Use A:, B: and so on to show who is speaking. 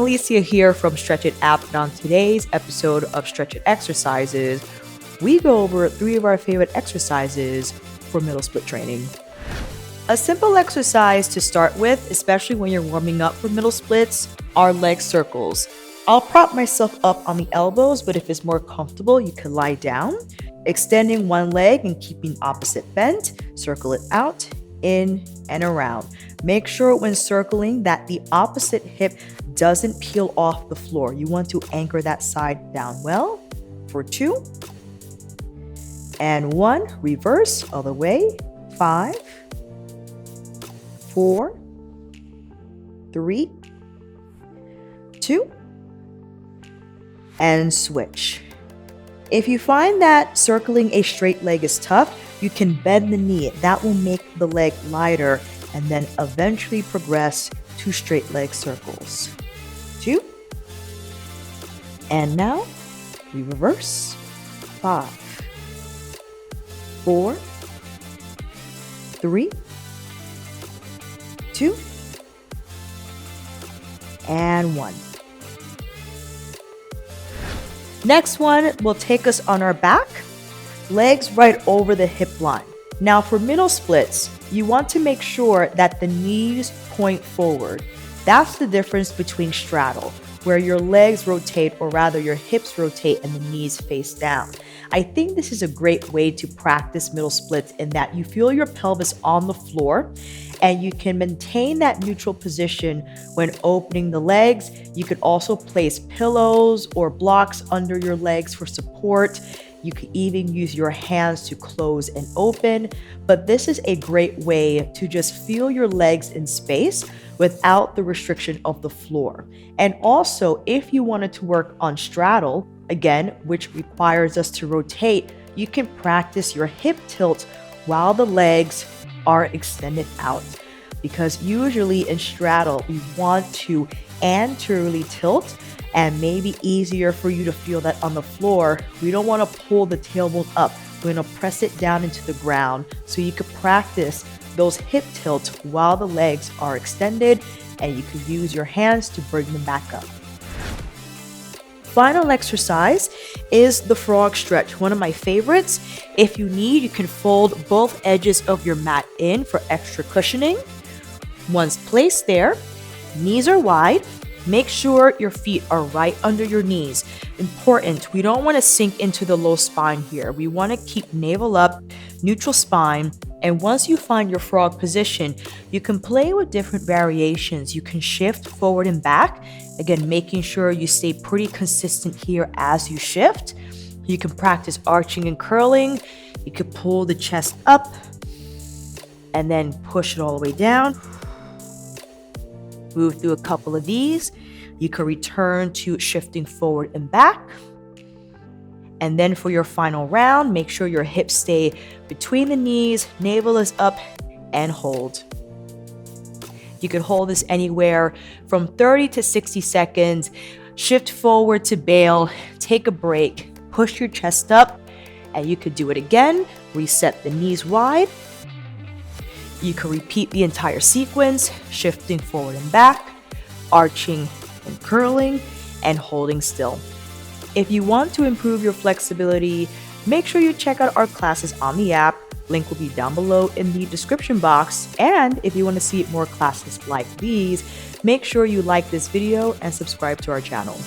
A: Alicia here from Stretch It app, and on today's episode of Stretch It Exercises, we go over 3 of our favorite exercises for middle split training. A simple exercise to start with, especially when you're warming up for middle splits, are leg circles. I'll prop myself up on the elbows, but if it's more comfortable, you can lie down. Extending one leg and keeping opposite bent, circle it out, in and around. Make sure when circling that the opposite hip doesn't peel off the floor. You want to anchor that side down well for 2. And 1, reverse other way, 5, 4, 3, 2, and switch. If you find that circling a straight leg is tough, you can bend the knee. That will make the leg lighter and then eventually progress to straight leg circles. 2. And now we reverse. 5, 4, 3, 2, and 1. Next one will take us on our back, legs right over the hip line. Now for middle splits, you want to make sure that the knees point forward. That's the difference between straddle, where your legs rotate, or rather your hips rotate and the knees face down. I think this is a great way to practice middle splits in that you feel your pelvis on the floor and you can maintain that neutral position when opening the legs. You could also place pillows or blocks under your legs for support. You could even use your hands to close and open, but this is a great way to just feel your legs in space without the restriction of the floor. And also, if you wanted to work on straddle, again, which requires us to rotate, you can practice your hip tilt while the legs are extended out. Because usually in straddle, we want to anteriorly tilt, and maybe easier for you to feel that on the floor, we don't want to pull the tailbone up. We're going to press it down into the ground so you could practice those hip tilts while the legs are extended, and you can use your hands to bring them back up. Final exercise is the frog stretch, one of my favorites. If you need, you can fold both edges of your mat in for extra cushioning. Once placed there, knees are wide. Make sure your feet are right under your knees. Important, we don't want to sink into the low spine here. We want to keep navel up, neutral spine, and once you find your frog position, you can play with different variations. You can shift forward and back, again, making sure you stay pretty consistent here as you shift. You can practice arching and curling. You could pull the chest up and then push it all the way down. Move through a couple of these. You can return to shifting forward and back. And then for your final round, make sure your hips stay between the knees, navel is up, and hold. You can hold this anywhere from 30 to 60 seconds. Shift forward to bail, take a break, push your chest up, and you could do it again. Reset the knees wide. You can repeat the entire sequence, shifting forward and back, arching and curling, and holding still. If you want to improve your flexibility, make sure you check out our classes on the app. Link will be down below in the description box. And if you want to see more classes like these, make sure you like this video and subscribe to our channel.